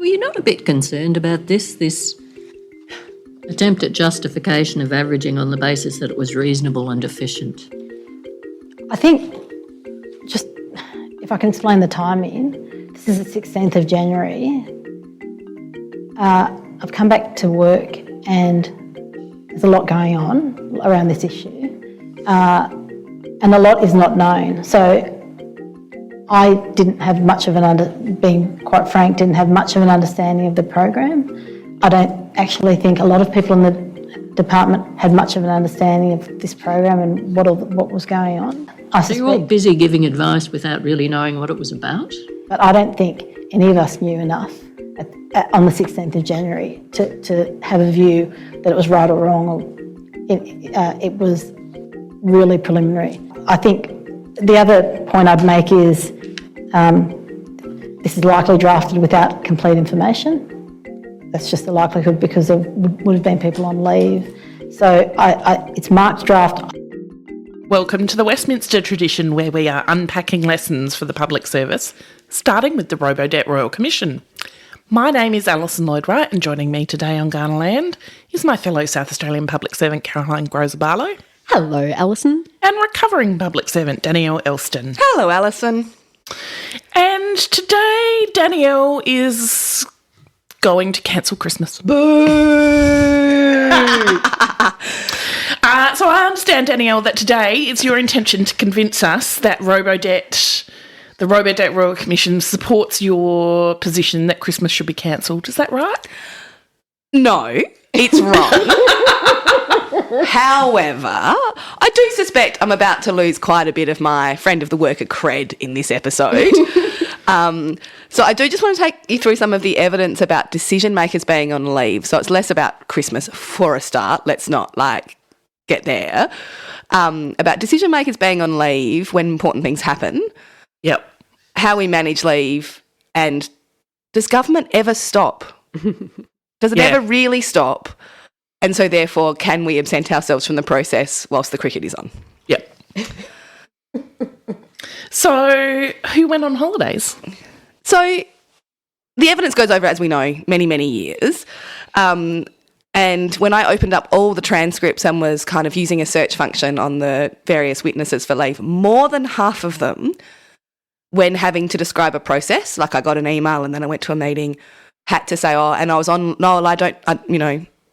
Well, you're not a bit concerned about this attempt at justification of averaging on the basis that it was reasonable and efficient? I think, just if I can explain the timing, this is the 16th of January. I've come back to work and there's a lot going on around this issue, and a lot is not known. So I didn't have much of being quite frank, didn't have much of an understanding of the program. I don't actually think a lot of people in the department had much of an understanding of this program and what was going on. So you're all busy giving advice without really knowing what it was about? But I don't think any of us knew enough on the 16th of January to have a view that it was right or wrong. Or it was really preliminary. I think the other point I'd make is this is likely drafted without complete information. That's just the likelihood because there would have been people on leave. So it's marked draft. Welcome to the Westminster tradition, where we are unpacking lessons for the public service, starting with the Robodebt Royal Commission. My name is Alison Lloyd-Wright, and joining me today on Kaurna land is my fellow South Australian public servant Caroline Grozer-Barlow. Hello, Alison. And recovering public servant Danielle Elston. Hello, Alison. And today Danielle is going to cancel Christmas. Boo! So I understand, Danielle, that today it's your intention to convince us that the Robodebt Royal Commission supports your position that Christmas should be cancelled. Is that right? No, it's wrong. However, I do suspect I'm about to lose quite a bit of my friend of the worker cred in this episode. So I do just want to take you through some of the evidence about decision makers being on leave. So it's less about Christmas for a start. Let's not get there. About decision makers being on leave when important things happen. Yep. How we manage leave, and does government ever stop? Does it ever really stop? And so therefore, can we absent ourselves from the process whilst the cricket is on? Yep. So who went on holidays? So the evidence goes over, as we know, many, many years. And when I opened up all the transcripts and was kind of using a search function on the various witnesses for leave, more than half of them, when having to describe a process, like I got an email and then I went to a meeting, had to say, and I was on,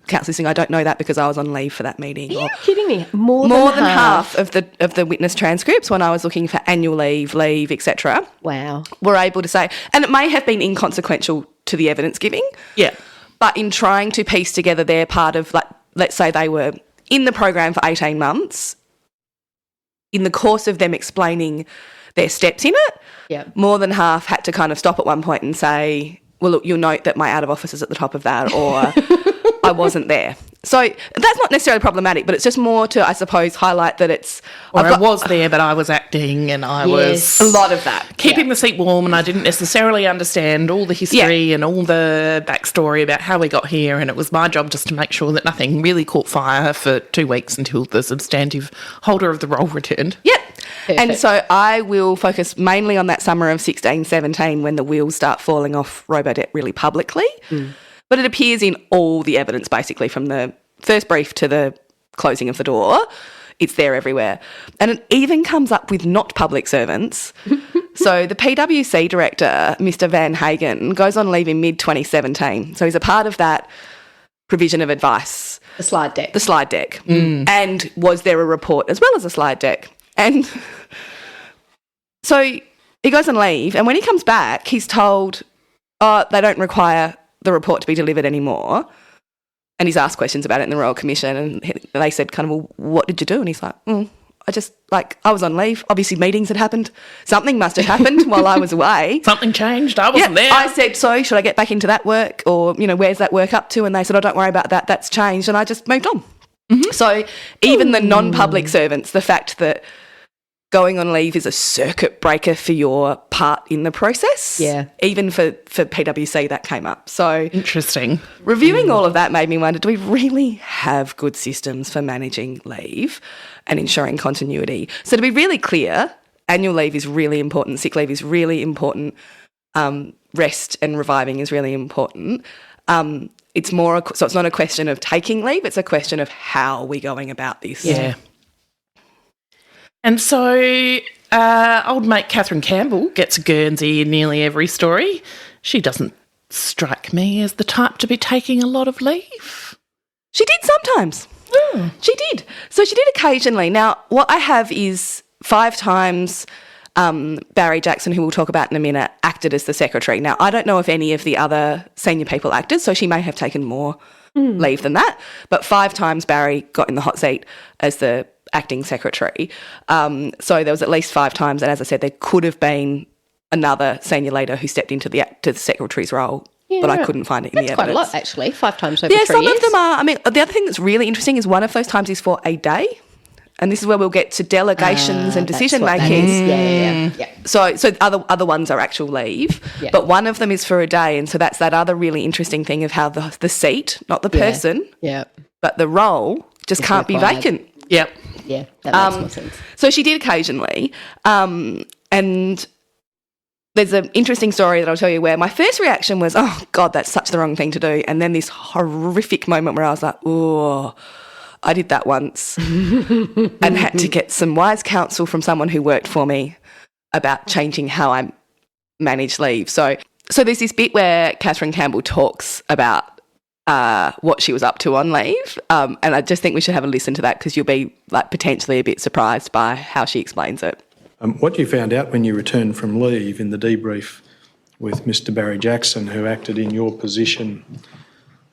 council listening, I don't know that because I was on leave for that meeting. Are you kidding me? More than half of the witness transcripts, when I was looking for annual leave, etc. Wow. Were able to say, and it may have been inconsequential to the evidence giving. Yeah. But in trying to piece together their part of, let's say they were in the program for 18 months, in the course of them explaining their steps in it, more than half had to kind of stop at one point and say, well, look, you'll note that my out of office is at the top of that, or I wasn't there. So that's not necessarily problematic, but it's just more to, I suppose, highlight that it's... I was there, but I was acting and I was... A lot of that. Keeping the seat warm, and I didn't necessarily understand all the history and all the backstory about how we got here, and it was my job just to make sure that nothing really caught fire for 2 weeks until the substantive holder of the role returned. Yep. Perfect. And so I will focus mainly on that summer of 16-17 when the wheels start falling off Robodebt really publicly. But it appears in all the evidence, basically, from the first brief to the closing of the door. It's there everywhere. And it even comes up with not public servants. So the PwC director, Mr. Van Hagen, goes on leave in mid-2017. So he's a part of that provision of advice. The slide deck. The slide deck. And was there a report as well as a slide deck? And so he goes on leave, and when he comes back, he's told, they don't require the report to be delivered anymore. And he's asked questions about it in the Royal Commission, and they said kind of, well, what did you do? And he's like, I was on leave. Obviously meetings had happened. Something must have happened while I was away. Something changed. I wasn't there. I said, so should I get back into that work? Or, where's that work up to? And they said, don't worry about that. That's changed. And I just moved on. So even the non-public servants, the fact that going on leave is a circuit breaker for your part in the process. Yeah. Even for PwC, that came up. So interesting. Reviewing all of that made me wonder, do we really have good systems for managing leave and ensuring continuity? So to be really clear, annual leave is really important, sick leave is really important. rest and reviving is really important. It's more, so it's not a question of taking leave, it's a question of how we're going about this. Yeah. And so old mate Catherine Campbell gets a Guernsey in nearly every story. She doesn't strike me as the type to be taking a lot of leave. She did sometimes. She did. So she did occasionally. Now, what I have is 5 times Barry Jackson, who we'll talk about in a minute, acted as the secretary. Now, I don't know if any of the other senior people acted, so she may have taken more leave than that. But 5 times Barry got in the hot seat as the acting secretary. So there was at least 5 times, and as I said, there could have been another senior leader who stepped into the secretary's role. Yeah, but right. I couldn't find it in the That's quite evidence. a lot, actually. 5 times over 3 years. Yeah, some of them are. I mean, the other thing that's really interesting is one of those times is for a day. And this is where we'll get to delegations and decision making. Yeah. So other ones are actual leave, but one of them is for a day, and so that's that other really interesting thing of how the seat, not the person, but the role, just can't be vacant. Yep. Yeah, that makes more sense. So she did occasionally, and there's an interesting story that I'll tell you where my first reaction was, oh, God, that's such the wrong thing to do, and then this horrific moment where I was like, oh, I did that once and had to get some wise counsel from someone who worked for me about changing how I manage leave. So there's this bit where Catherine Campbell talks about what she was up to on leave, and I just think we should have a listen to that because you'll be like potentially a bit surprised by how she explains it. What you found out when you returned from leave in the debrief with Mr. Barry Jackson, who acted in your position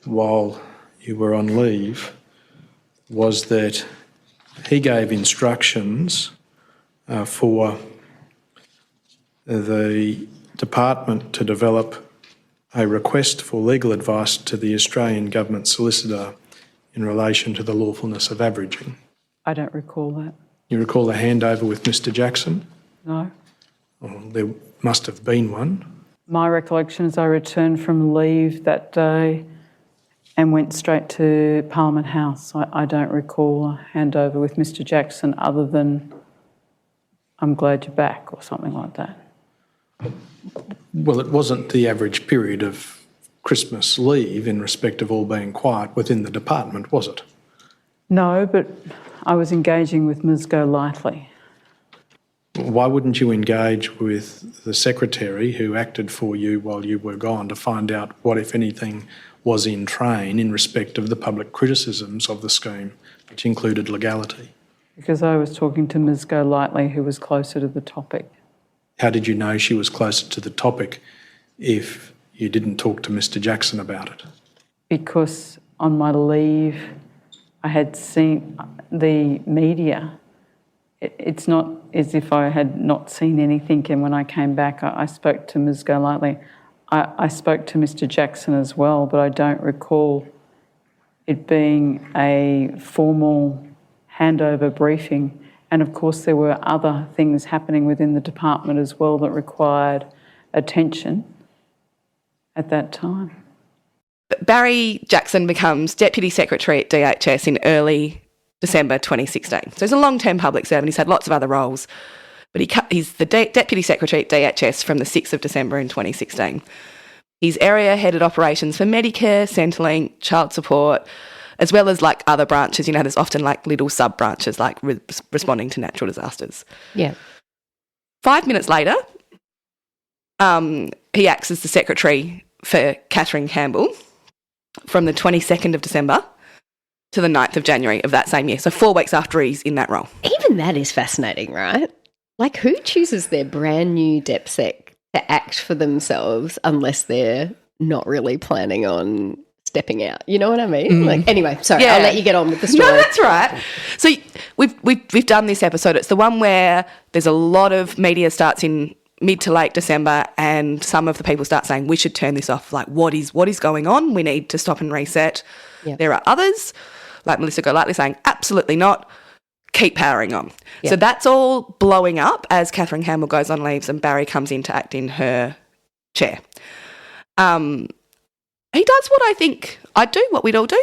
while you were on leave, was that he gave instructions for the department to develop a request for legal advice to the Australian Government Solicitor in relation to the lawfulness of averaging. I don't recall that. You recall the handover with Mr. Jackson? No. Oh, there must have been one. My recollection is I returned from leave that day and went straight to Parliament House. I don't recall a handover with Mr. Jackson other than I'm glad you're back or something like that. Well, it wasn't the average period of Christmas leave in respect of all being quiet within the department, was it? No, but I was engaging with Ms. Golightly. Why wouldn't you engage with the secretary who acted for you while you were gone to find out what, if anything, was in train in respect of the public criticisms of the scheme, which included legality? Because I was talking to Ms. Golightly, who was closer to the topic. How did you know she was closer to the topic if you didn't talk to Mr. Jackson about it? Because on my leave, I had seen the media. It's not as if I had not seen anything, and when I came back, I spoke to Ms. Golightly. I spoke to Mr. Jackson as well, but I don't recall it being a formal handover briefing. And of course, there were other things happening within the department as well that required attention at that time. Barry Jackson becomes Deputy Secretary at DHS in early December 2016. So he's a long-term public servant. He's had lots of other roles, but he's the Deputy Secretary at DHS from the 6th of December in 2016. He's area-headed operations for Medicare, Centrelink, child support, as well as like other branches. You know, there's often like little sub-branches like responding to natural disasters. Yeah. 5 minutes later, he acts as the secretary for Catherine Campbell from the 22nd of December to the 9th of January of that same year. So 4 weeks after he's in that role. Even that is fascinating, right? Like, who chooses their brand new DepSec to act for themselves unless they're not really planning on stepping out? You know what I mean? Like, anyway, sorry, I'll let you get on with the story. No, that's right. So we've done this episode. It's the one where there's a lot of media starts in mid to late December, and some of the people start saying we should turn this off. Like, what is going on? We need to stop and reset. Yep. There There are others, like Melissa Golightly, saying absolutely not. Keep powering on. Yep. So that's all blowing up as Catherine Campbell goes on leaves and Barry comes in to act in her chair. He does what I think I'd do, what we'd all do.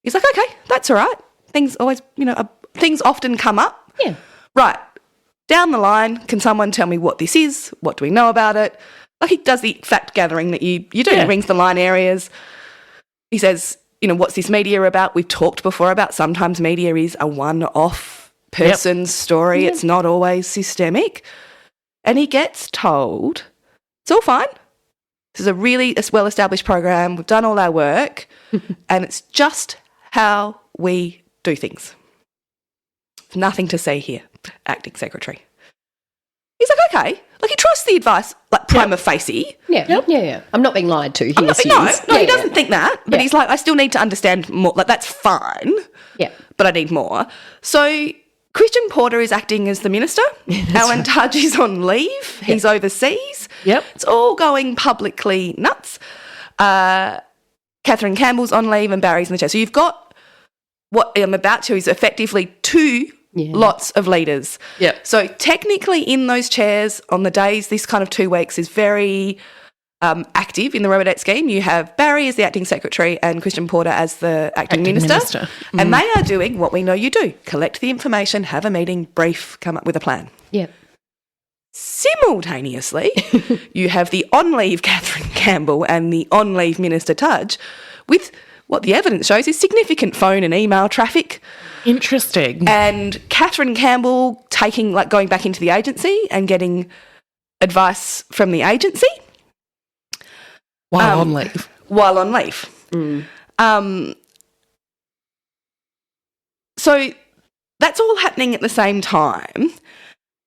He's like, okay, that's all right. Things always, things often come up. Yeah. Right. Down the line, can someone tell me what this is? What do we know about it? like he does the fact gathering that you do. Yeah. He rings the line areas. He says, what's this media about? We've talked before about sometimes media is a one-off person's story. It's not always systemic. And he gets told, it's all fine. This is a really well-established program. We've done all our work and it's just how we do things. Nothing to see here, acting secretary. He's like, okay. Like, he trusts the advice, like, prima facie. Yeah. I'm not being lied to. He No, assumes. he doesn't think that. But he's like, I still need to understand more. Like, that's fine. Yeah. But I need more. So Christian Porter is acting as the minister. Alan Tudge is on leave. He's overseas. Yep. It's all going publicly nuts. Catherine Campbell's on leave and Barry's in the chair. So you've got what I'm about to is effectively two lots of leaders. Yep. So technically in those chairs on the days, this kind of 2 weeks is very active in the Robodebt scheme. You have Barry as the acting secretary and Christian Porter as the acting minister. And they are doing what we know you do. Collect the information, have a meeting, brief, come up with a plan. Yeah. Simultaneously, you have the on-leave Catherine Campbell and the on-leave Minister Tudge with what the evidence shows is significant phone and email traffic. Interesting. And Catherine Campbell going back into the agency and getting advice from the agency. While on leave. While on leave. So that's all happening at the same time.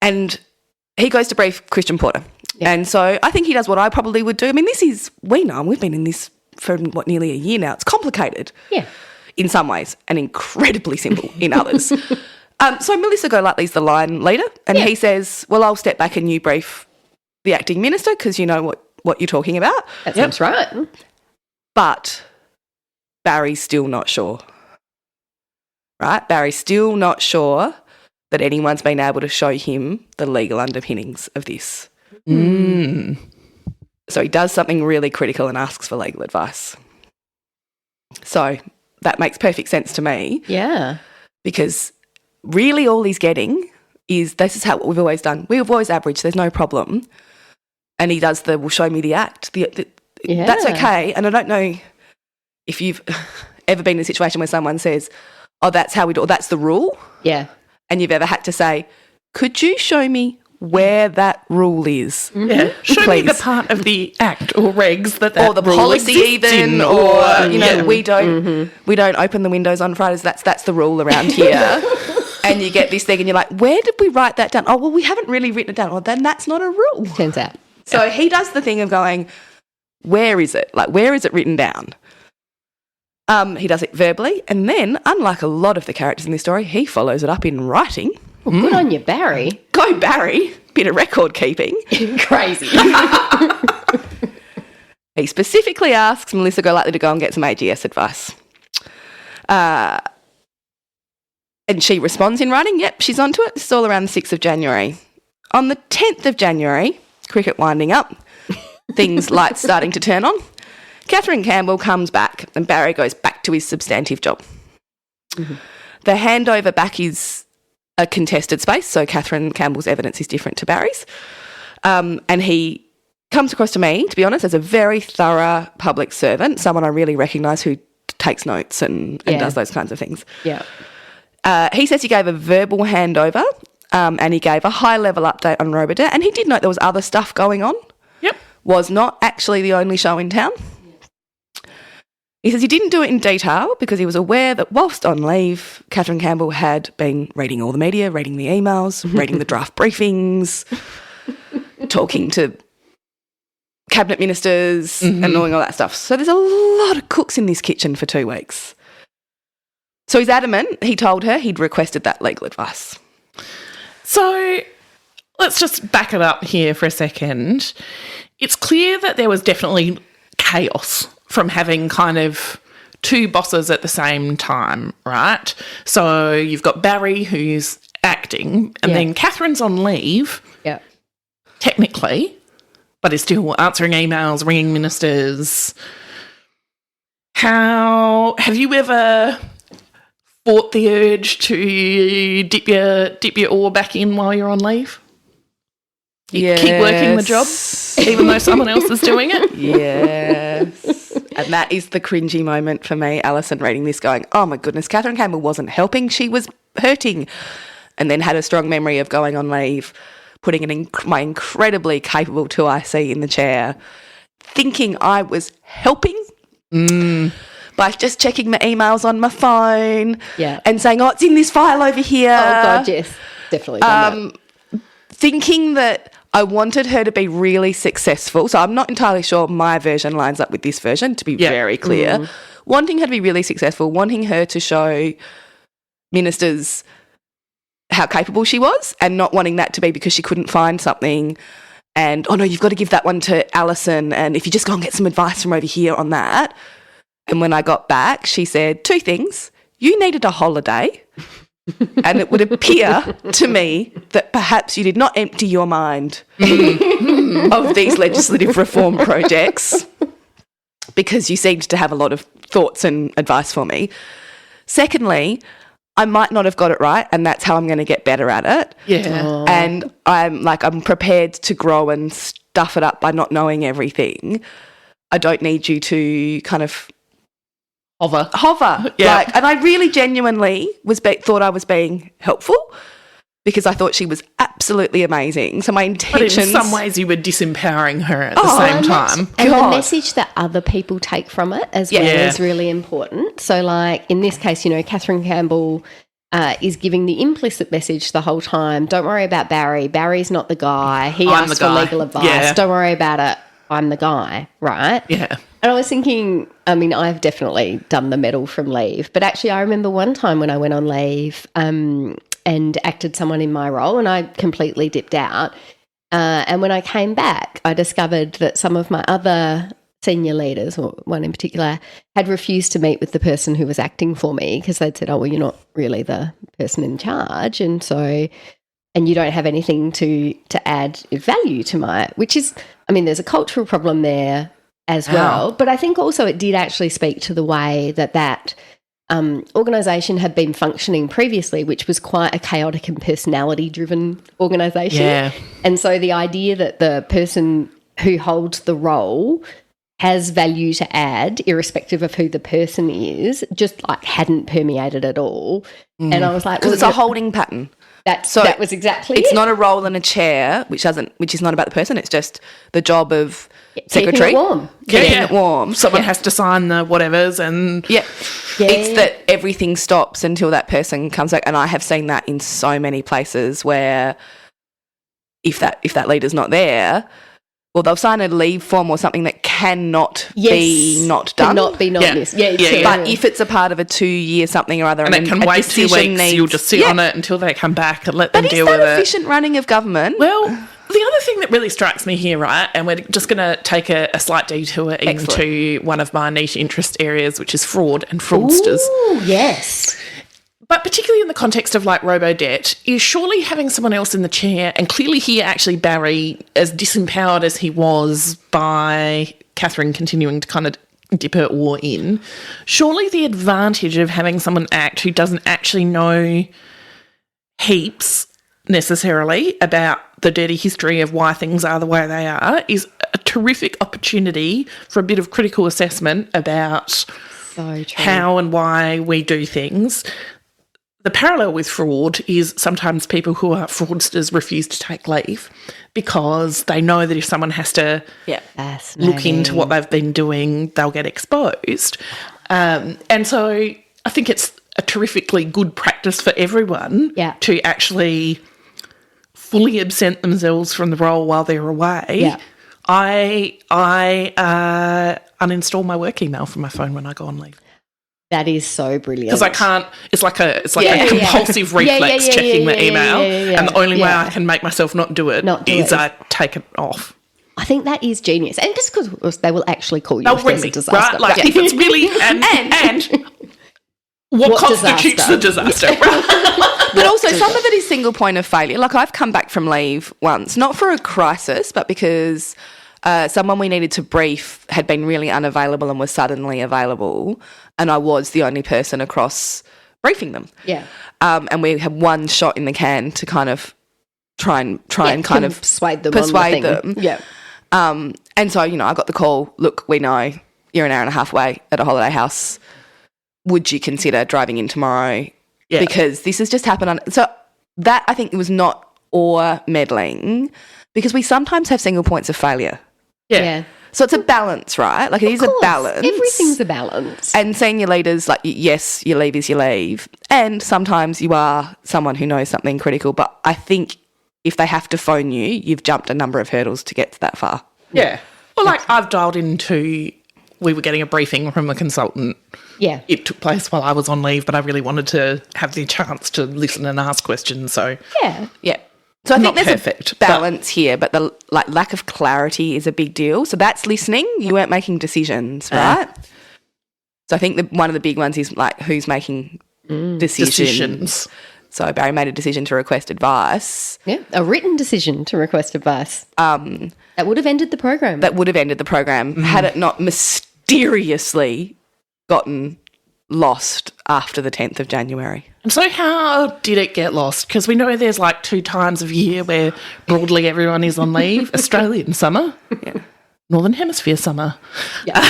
And he goes to brief Christian Porter. Yeah. And so I think he does what I probably would do. I mean, we know, we've been in this for nearly a year now. It's complicated. Yeah. In some ways and incredibly simple in others. So Melissa Golightly's the line leader and he says, well, I'll step back and you brief the acting minister because you know what you're talking about. That sounds right. But Barry's still not sure. Right? Barry's still not sure that anyone's been able to show him the legal underpinnings of this. So he does something really critical and asks for legal advice. So that makes perfect sense to me. Yeah. Because really all he's getting is this is how we've always done. We've always averaged. There's no problem. And he does well, show me the act. That's okay. And I don't know if you've ever been in a situation where someone says, oh, that's how we do it, or that's the rule. Yeah. And you've ever had to say, could you show me where that rule is? Yeah. Show me the part of the act or regs that or the rule policy exists even, in, or we don't open the windows on Fridays. That's the rule around here. And you get this thing, and you're like, where did we write that down? Oh, well, we haven't really written it down. Well, then that's not a rule. Turns out. So he does the thing of going, where is it? Like, where is it written down? He does it verbally, and then, unlike a lot of the characters in this story, he follows it up in writing. Well, good on you, Barry. Go Barry, bit of record keeping. Crazy. He specifically asks Melissa Golightly to go and get some AGS advice. And she responds in writing, yep, she's onto it. This is all around the 6th of January. On the 10th of January, cricket winding up, lights starting to turn on, Catherine Campbell comes back and Barry goes back to his substantive job. Mm-hmm. The handover back is a contested space, so Catherine Campbell's evidence is different to Barry's. And he comes across to me, to be honest, as a very thorough public servant, someone I really recognise who takes notes and does those kinds of things. Yeah. He says he gave a verbal handover and he gave a high-level update on Robodebt, and he did note there was other stuff going on. Yep. Was not actually the only show in town. He says he didn't do it in detail because he was aware that whilst on leave, Catherine Campbell had been reading all the media, reading the emails, reading the draft briefings, talking to cabinet ministers and doing all that stuff. So there's a lot of cooks in this kitchen for 2 weeks. So he's adamant. He told her he'd requested that legal advice. So let's just back it up here for a second. It's clear that there was definitely chaos from having kind of two bosses at the same time, right? So you've got Barry who's acting and then Catherine's on leave, technically, but is still answering emails, ringing ministers. How have you ever fought the urge to dip your oar back in while you're on leave? You keep working the job, even though someone else is doing it. Yes. And that is the cringy moment for me, Alison, reading this going, oh my goodness, Catherine Campbell wasn't helping, she was hurting. And then had a strong memory of going on leave, putting my incredibly capable 2IC in the chair, thinking I was helping by just checking my emails on my phone and saying, oh, it's in this file over here. Oh, God, yes. Definitely done that. Thinking that I wanted her to be really successful. So I'm not entirely sure my version lines up with this version, to be very clear. Wanting her to be really successful, wanting her to show ministers how capable she was, and not wanting that to be because she couldn't find something and, oh, no, you've got to give that one to Alison, and if you just go and get some advice from over here on that. And when I got back, she said 2 things. You needed a holiday. And it would appear to me that perhaps you did not empty your mind of these legislative reform projects because you seemed to have a lot of thoughts and advice for me. Secondly, I might not have got it right, and that's how I'm going to get better at it. Yeah. Oh. And I'm prepared to grow and stuff it up by not knowing everything. I don't need you to kind of hover. Yeah. And I really genuinely thought I was being helpful because I thought she was absolutely amazing. So my intentions... But in some ways you were disempowering her at the same time. And God. the message that other people take from it as well is really important. So, like, in this case, you know, Catherine Campbell is giving the implicit message the whole time, don't worry about Barry. Barry's not the guy. He I'm asked the for guy. legal advice. Yeah. Don't worry about it. I'm the guy, right? Yeah. And I was thinking, I mean, I've definitely done the medal from leave, but actually I remember one time when I went on leave and acted someone in my role and I completely dipped out. And when I came back, I discovered that some of my other senior leaders, or one in particular, had refused to meet with the person who was acting for me because they'd said, oh, well, you're not really the person in charge. And you don't have anything to add value to which is, I mean, there's a cultural problem there as well. But I think also it did actually speak to the way that organisation had been functioning previously, which was quite a chaotic and personality-driven organisation. Yeah. And so the idea that the person who holds the role has value to add, irrespective of who the person is, just like hadn't permeated at all. And I was like, Because it's a holding pattern. That was exactly It's it. not a role in a chair, which is not about the person. It's just the job of Keeping secretary. it warm. Keeping it warm. Someone has to sign the whatevers and... Yeah. It's that everything stops until that person comes back. And I have seen that in so many places where if that leader's not there, well, they'll sign a leave form or something that cannot be not done. Cannot be not missed. Yeah, Yeah. But if it's a part of a 2-year something or other And it can wait 2 weeks, you'll just sit on it until they come back and let them deal with But is that it. efficient running of government? Well, the other thing that really strikes me here, right, and we're just going to take a slight detour into one of my niche interest areas, which is fraud and fraudsters. Ooh, yes. But particularly in the context of like Robodebt, is surely having someone else in the chair, and clearly here actually Barry, as disempowered as he was by Catherine continuing to kind of dip her oar in, surely the advantage of having someone act who doesn't actually know heaps necessarily about the dirty history of why things are the way they are is a terrific opportunity for a bit of critical assessment about So true. how and why we do things. The parallel with fraud is sometimes people who are fraudsters refuse to take leave because they know that if someone has to look into what they've been doing, they'll get exposed. And so I think it's a terrifically good practice for everyone to actually fully absent themselves from the role while they're away. Yeah. I uninstall my work email from my phone when I go on leave. That is so brilliant. Because I can't, it's like a compulsive reflex checking the email. And the only way I can make myself not do it is I take it off. I think that is genius. And just because they will actually call you They'll if ring there's me, a disaster. right? Like if it's really, and what constitutes disaster? the disaster, right? But also some of it is single point of failure. Like I've come back from leave once, not for a crisis, but because someone we needed to brief had been really unavailable and was suddenly available, and I was the only person across briefing them. Yeah. And we had one shot in the can to kind of try and kind of persuade them. persuade on the thing. them. Yeah. And so, I got the call, look, we know you're an hour and a half away at a holiday house. Would you consider driving in tomorrow? Yeah. Because this has just happened. So that, I think, was not or meddling, because we sometimes have single points of failure. Yeah. So it's a balance, right? Like, it is a balance. Everything's a balance. And senior leaders, like, yes, you leave is you leave. And sometimes you are someone who knows something critical. But I think if they have to phone you, you've jumped a number of hurdles to get to that far. Yeah. Well, like, I've dialed into, we were getting a briefing from a consultant. Yeah. It took place while I was on leave, but I really wanted to have the chance to listen and ask questions. So, Yeah. Yeah. So I think Not there's perfect, a balance here, but the lack of clarity is a big deal. So that's listening. You weren't making decisions, right? So I think one of the big ones is, like, who's making decisions. So Barry made a decision to request advice. Yeah. A written decision to request advice. That would have ended the program. That would have ended the program had it not mysteriously gotten lost after the 10th of January. and so how did it get lost? Because we know there's like 2 times of year where broadly everyone is on leave. Australian summer. Yeah. Northern Hemisphere summer. Yeah.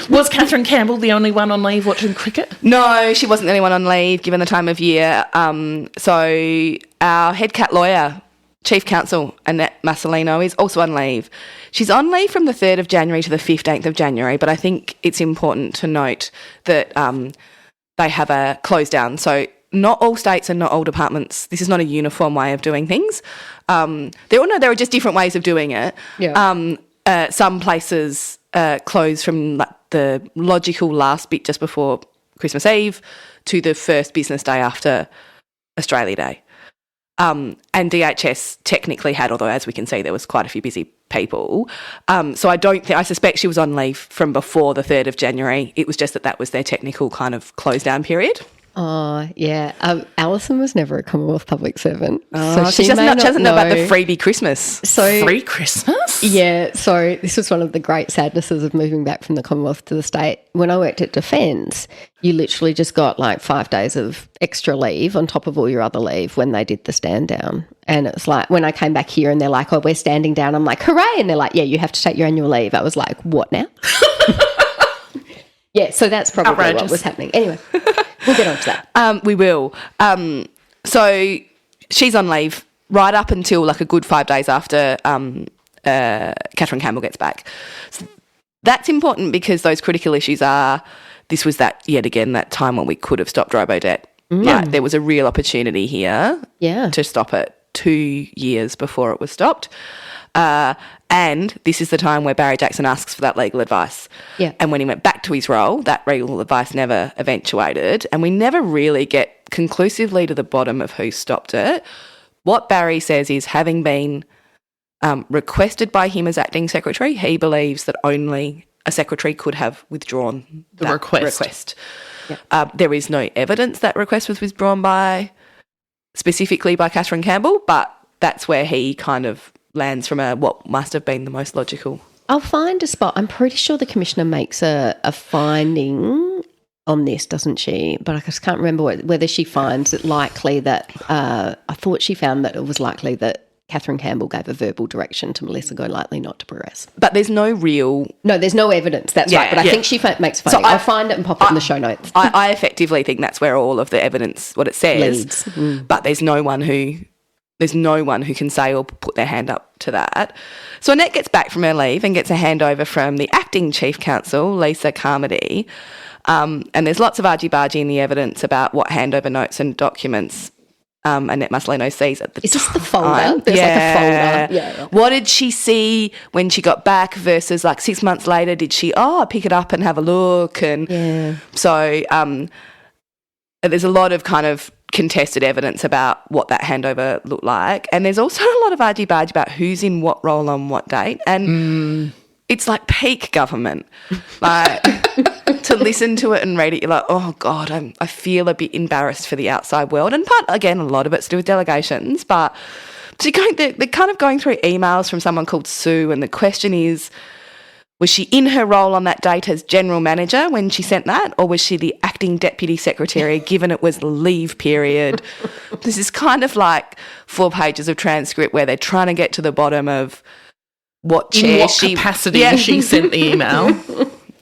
Was Catherine Campbell the only one on leave watching cricket? No, she wasn't the only one on leave given the time of year. So our head cat lawyer, Chief Counsel Annette Massolino, is also on leave. She's on leave from the 3rd of January to the 15th of January, but I think it's important to note that they have a close down. So not all states and not all departments, this is not a uniform way of doing things. There are just different ways of doing it. Yeah. Some places close from the logical last bit just before Christmas Eve to the first business day after Australia Day. And DHS technically had, although as we can see there was quite a few busy people. So I suspect she was on leave from before the 3rd of January. It was just that was their technical kind of close down period. Oh, yeah. Alison was never a Commonwealth public servant. She doesn't know about the freebie Christmas. So, Free Christmas? yeah, so this was one of the great sadnesses of moving back from the Commonwealth to the state. When I worked at Defence, you literally just got like 5 days of extra leave on top of all your other leave when they did the stand down. And it was like, when I came back here and they're like, oh, we're standing down, I'm like, hooray. And they're like, yeah, you have to take your annual leave. I was like, what now? Yeah, so that's probably Outrageous. what was happening. Anyway, we'll get on to that. We will. So she's on leave right up until like a good 5 days after Catherine Campbell gets back. So that's important because those critical issues this was that time when we could have stopped Robodebt. Like, there was a real opportunity here to stop it 2 years before it was stopped. And this is the time where Barry Jackson asks for that legal advice. Yeah. And when he went back to his role, that legal advice never eventuated. And we never really get conclusively to the bottom of who stopped it. What Barry says is, having been requested by him as acting secretary, he believes that only a secretary could have withdrawn that request. Yeah. There is no evidence that request was withdrawn specifically by Catherine Campbell, but that's where he kind of lands from what must have been the most logical. I'll find a spot. I'm pretty sure the Commissioner makes a finding on this, doesn't she? But I just can't remember whether she finds it likely that I thought she found that it was likely that Catherine Campbell gave a verbal direction to Melissa Golightly not to progress. But there's no real... No, there's no evidence. That's right. But I think she makes a finding. I'll find it and pop it in the show notes. I effectively think that's where all of the evidence, what it says, leads. But there's no one who can say or put their hand up to that. So Annette gets back from her leave and gets a handover from the acting chief counsel, Lisa Carmody. And there's lots of argy-bargy in the evidence about what handover notes and documents Annette Massolino sees at the time. Is this the folder? There's like a folder. Yeah. What did she see when she got back versus like 6 months later? Did she, pick it up and have a look? And so there's a lot of kind of contested evidence about what that handover looked like. And there's also a lot of argy-bargy about who's in what role on what date. And it's like peak government. Like, to listen to it and read it, you're like, oh, God, I feel a bit embarrassed for the outside world. And again, a lot of it's to do with delegations. But so they're kind of going through emails from someone called Sue, and the question is, Was she in her role on that date as general manager when she sent that, or was she the acting deputy secretary given it was the leave period? This is kind of like 4 pages of transcript where they're trying to get to the bottom of what chair In what capacity she sent the email.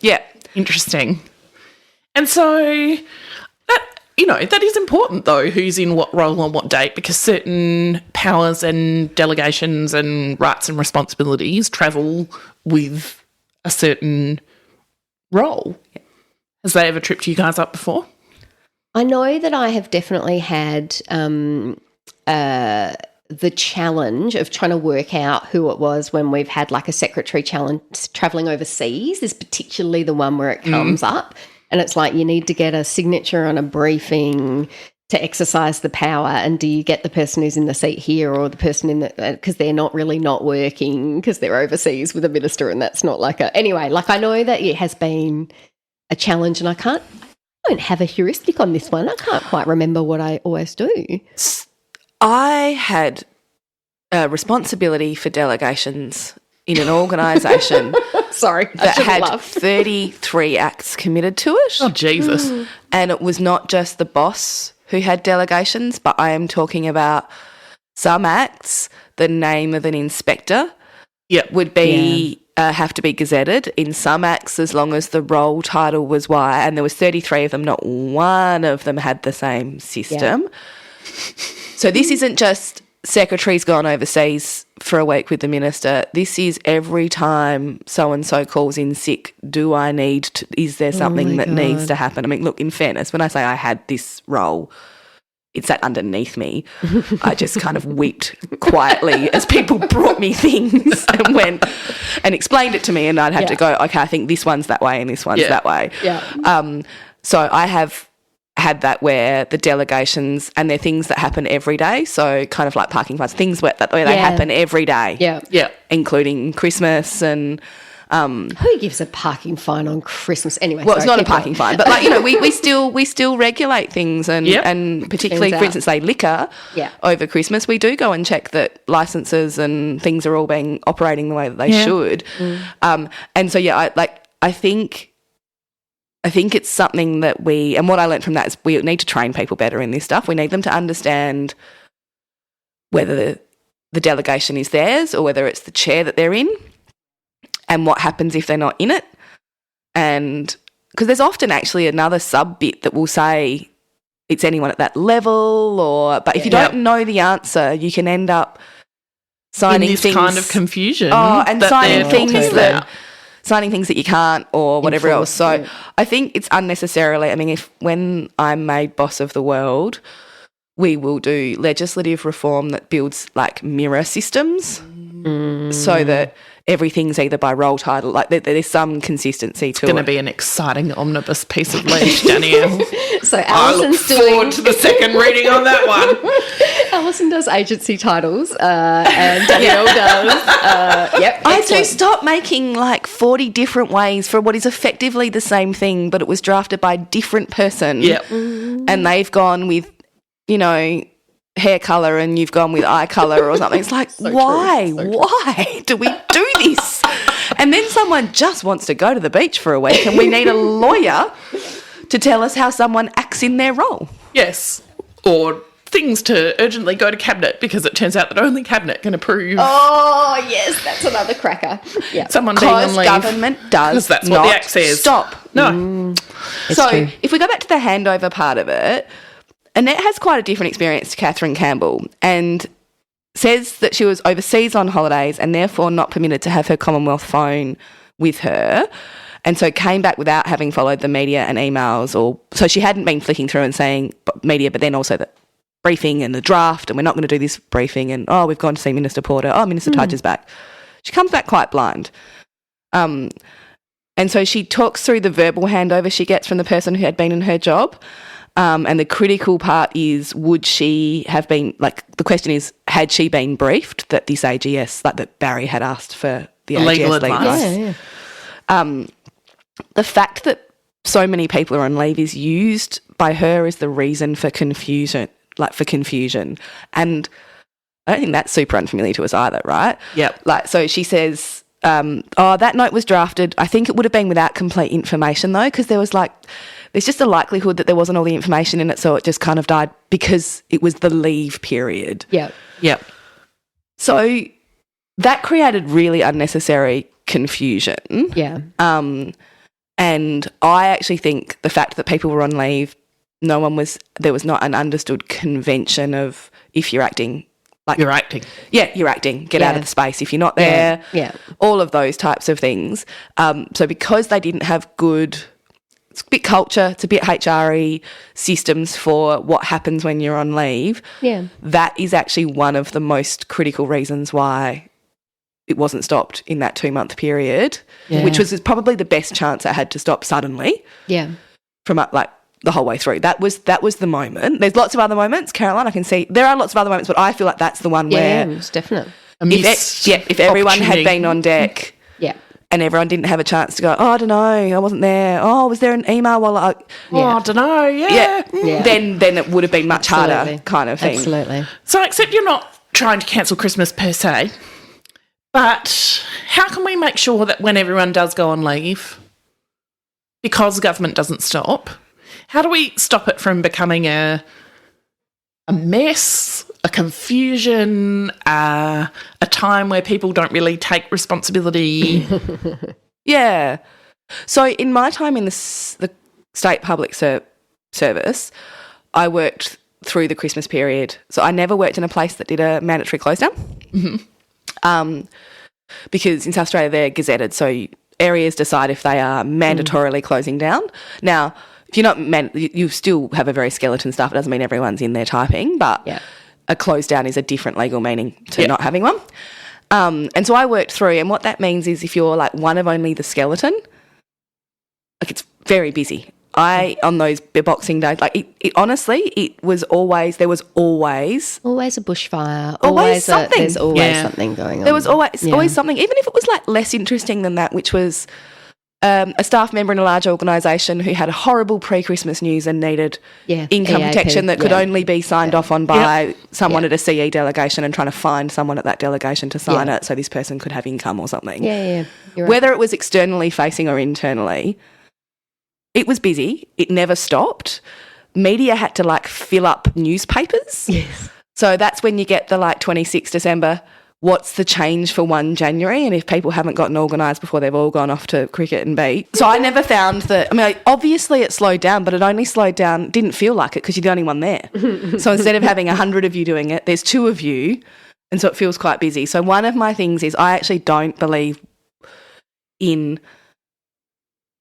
Yeah. Interesting. And so that is important, though, who's in what role on what date, because certain powers and delegations and rights and responsibilities travel with a certain role. Has that ever tripped you guys up before? I know that I have definitely had the challenge of trying to work out who it was when we've had like a secretary challenge travelling overseas is particularly the one where it comes up. And it's like you need to get a signature on a briefing to exercise the power, and do you get the person who's in the seat here or the person in the because they're not really not working because they're overseas with a minister, and that's not like a anyway. Like I know that it has been a challenge, and I don't have a heuristic on this one. I can't quite remember what I always do. I had a responsibility for delegations in an organisation Sorry, that had 33 acts committed to it. Oh, Jesus. And it was not just the boss who had delegations, but I am talking about some acts, the name of an inspector would be have to be gazetted. In some acts, as long as the role title was Y, and there was 33 of them, not one of them had the same system. Yeah. So this isn't just secretary's gone overseas for a week with the minister. This is every time so-and-so calls in sick, is there something that needs to happen? I mean, look, in fairness, when I say I had this role, it sat underneath me. I just kind of wept quietly as people brought me things and went and explained it to me, and I'd have to go, okay, I think this one's that way and this one's that way. Yeah. So I have had that where the delegations, and they're things that happen every day, so kind of like parking fines, things where they happen every day. Yeah. Including Christmas and who gives a parking fine on Christmas anyway? Well, it's not a parking fine, but like, you know, we still regulate things, and particularly, for instance, say liquor over Christmas, we do go and check that licenses and things are all operating the way that they should. And so I think it's something that and what I learned from that is we need to train people better in this stuff. We need them to understand whether the delegation is theirs or whether it's the chair that they're in, and what happens if they're not in it. And because there's often actually another sub bit that will say it's anyone at that level, but if you don't know the answer, you can end up signing in this things, kind of confusion. And signing things that you can't, or whatever else. So I think it's unnecessarily, I mean, when I'm made boss of the world, we will do legislative reform that builds like mirror systems so that everything's either by role title, like there's some consistency to it. It's going to be an exciting omnibus piece of ledge, Danielle. So Alison's forward to the second reading on that one. Alison does agency titles, and Danielle does. I do stop making like 40 different ways for what is effectively the same thing, but it was drafted by a different person. Yep. And they've gone with, you know, hair colour and you've gone with eye colour or something. It's like, why do we do this? And then someone just wants to go to the beach for a week and we need a lawyer to tell us how someone acts in their role. Yes. Or things to urgently go to Cabinet because it turns out that only Cabinet can approve. Oh, yes, that's another cracker. Yeah. Someone being on leave. Government does that's not what the Act says. Stop. No. So true. if we go back to the handover part of it, Annette has quite a different experience to Catherine Campbell, and says that she was overseas on holidays and therefore not permitted to have her Commonwealth phone with her, and so came back without having followed the media and emails, so she hadn't been flicking through and saying media, but then also the briefing and the draft, and we're not going to do this briefing, and we've gone to see Minister Porter, Minister Tudge is back. She comes back quite blind. And so she talks through the verbal handover she gets from the person who had been in her job. And the critical part is, would she have been, like, the question is, had she been briefed that this AGS, like that Barry had asked for the legal AGS advice? Yeah. The fact that so many people are on leave is used by her as the reason for confusion. And I don't think that's super unfamiliar to us either, right? Yep. Like, so she says, that note was drafted. I think it would have been without complete information though, because there's just a likelihood that there wasn't all the information in it, so it just kind of died because it was the leave period. Yeah. Yep. So that created really unnecessary confusion. Yeah. And I actually think the fact that people were on leave, there was not an understood convention of if you're acting like You're acting. Yeah, you're acting. Get out Yeah. of the space if you're not there. Yeah. All of those types of things. So because they didn't have good, it's a bit culture, it's a bit HRE systems for what happens when you're on leave. Yeah. That is actually one of the most critical reasons why it wasn't stopped in that 2-month period, Yeah. which was probably the best chance it had to stop suddenly Yeah. from like the whole way through. That was the moment. There's lots of other moments, Caroline. I can see there are lots of other moments, but I feel like that's the one Yeah, where it's definite. if everyone had been on deck Yeah. and everyone didn't have a chance to go, oh, I don't know, I wasn't there. Oh, was there an email while I... I don't know. Yeah. Yeah. Then it would have been much harder kind of thing. Absolutely. So, except you're not trying to cancel Christmas per se, but how can we make sure that when everyone does go on leave, because government doesn't stop, how do we stop it from becoming a mess, a confusion, a time where people don't really take responsibility? Yeah. So in my time in the state public service, I worked through the Christmas period. So I never worked in a place that did a mandatory close down. Because in South Australia they're gazetted, so areas decide if they are mandatorily closing down. Now, if you're not you still have a very skeleton staff. It doesn't mean everyone's in there typing, but a close down is a different legal meaning to not having one. And so I worked through, and what that means is if you're like one of only the skeleton, like it's very busy. On those Boxing days, like it honestly, there was always Always a bushfire. Always something. There's always something going on. There was always something, even if it was like less interesting than that, which was a staff member in a large organisation who had horrible pre-Christmas news and needed income EAP, protection that could only be signed off on by someone at a CE delegation, and trying to find someone at that delegation to sign it so this person could have income or something. Yeah. You're right. Whether it was externally facing or internally, it was busy. It never stopped. Media had to like fill up newspapers. Yes. So that's when you get the like 26 December, what's the change for 1 January? And if people haven't gotten organised before they've all gone off to cricket and beat. So I never found that, obviously it slowed down, but it only slowed down, didn't feel like it because you're the only one there. So instead of having 100 of you doing it, there's 2 of you. And so it feels quite busy. So one of my things is I actually don't believe in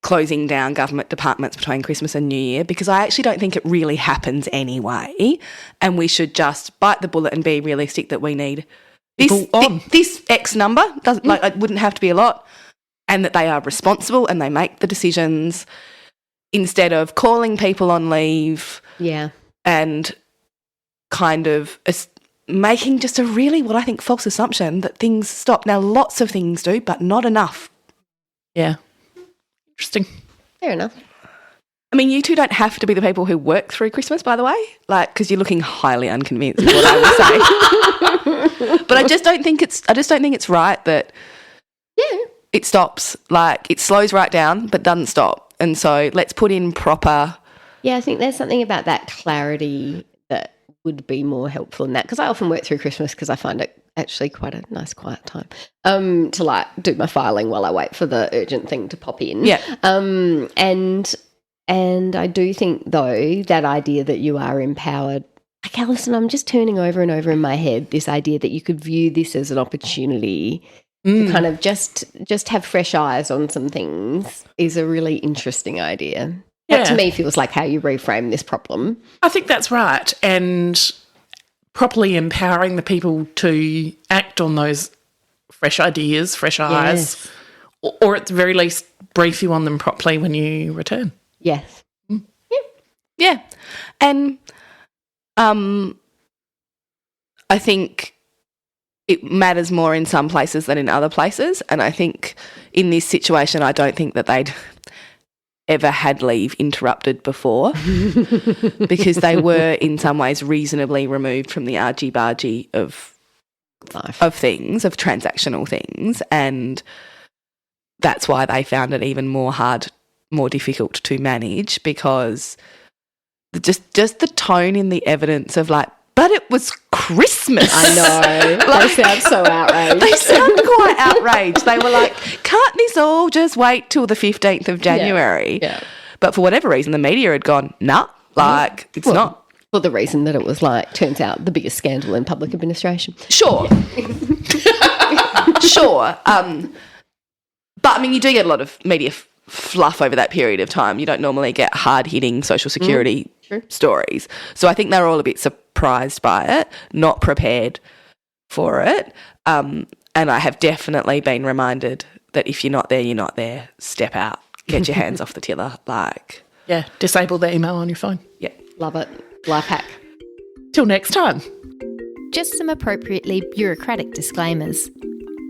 closing down government departments between Christmas and New Year, because I actually don't think it really happens anyway, and we should just bite the bullet and be realistic that we need this X number, it wouldn't have to be a lot, and that they are responsible and they make the decisions instead of calling people on leave and kind of making just a really, what I think, false assumption that things stop. Now, lots of things do, but not enough. Yeah. Interesting. Fair enough. I mean, you two don't have to be the people who work through Christmas, by the way, because you're looking highly unconvinced is what I would say. But I just don't think it's right that it stops. Like, it slows right down but doesn't stop. And so let's put in proper... Yeah, I think there's something about that clarity that would be more helpful in that, because I often work through Christmas because I find it actually quite a nice quiet time to like do my filing while I wait for the urgent thing to pop in. Yeah. And I do think, though, that idea that you are empowered, like, Alison, I'm just turning over and over in my head this idea that you could view this as an opportunity to kind of just have fresh eyes on some things is a really interesting idea. That to me feels like how you reframe this problem. I think that's right. And properly empowering the people to act on those fresh ideas, fresh eyes, or at the very least brief you on them properly when you return. Yes. Yeah. And I think it matters more in some places than in other places. And I think in this situation, I don't think that they'd ever had leave interrupted before because they were in some ways reasonably removed from the argy-bargy of Life. of things, of transactional things. And that's why they found it even more difficult to manage, because just the tone in the evidence of like, but it was Christmas. I know. They sound so outraged. They sound quite outraged. They were like, can't this all just wait till the 15th of January? Yeah. But for whatever reason, the media had gone, nah, like, it's not. For the reason that it was like, turns out, the biggest scandal in public administration. Sure. Sure. But, I mean, you do get a lot of media fluff over that period of time. You don't normally get hard-hitting social security stories. So I think they're all a bit surprised by it, not prepared for it. And I have definitely been reminded that if you're not there, you're not there. Step out. Get your hands off the tiller. Like, Yeah, disable the email on your phone. yeah. Love it. Life hack. Till next time. Just some appropriately bureaucratic disclaimers.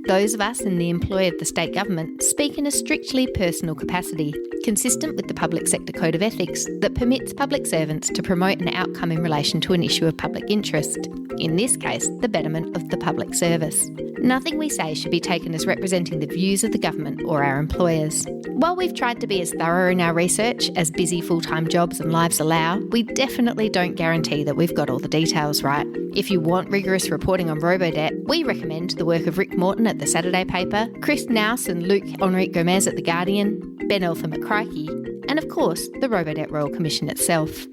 Those of us in the employ of the state government speak in a strictly personal capacity, consistent with the Public Sector Code of Ethics that permits public servants to promote an outcome in relation to an issue of public interest, in this case, the betterment of the public service. Nothing we say should be taken as representing the views of the government or our employers. While we've tried to be as thorough in our research as busy full-time jobs and lives allow, we definitely don't guarantee that we've got all the details right. If you want rigorous reporting on Robodebt, we recommend the work of Rick Morton at the Saturday paper, Chris Nouse and Luke Enrique Gomez at the Guardian, Ben Eltham at Crikey, and of course, the Robodebt Royal Commission itself.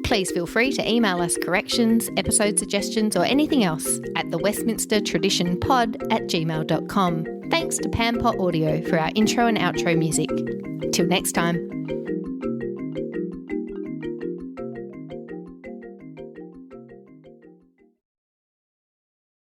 Please feel free to email us corrections, episode suggestions or anything else at thewestminstertraditionpod@gmail.com. Thanks to Pampot Audio for our intro and outro music. Till next time.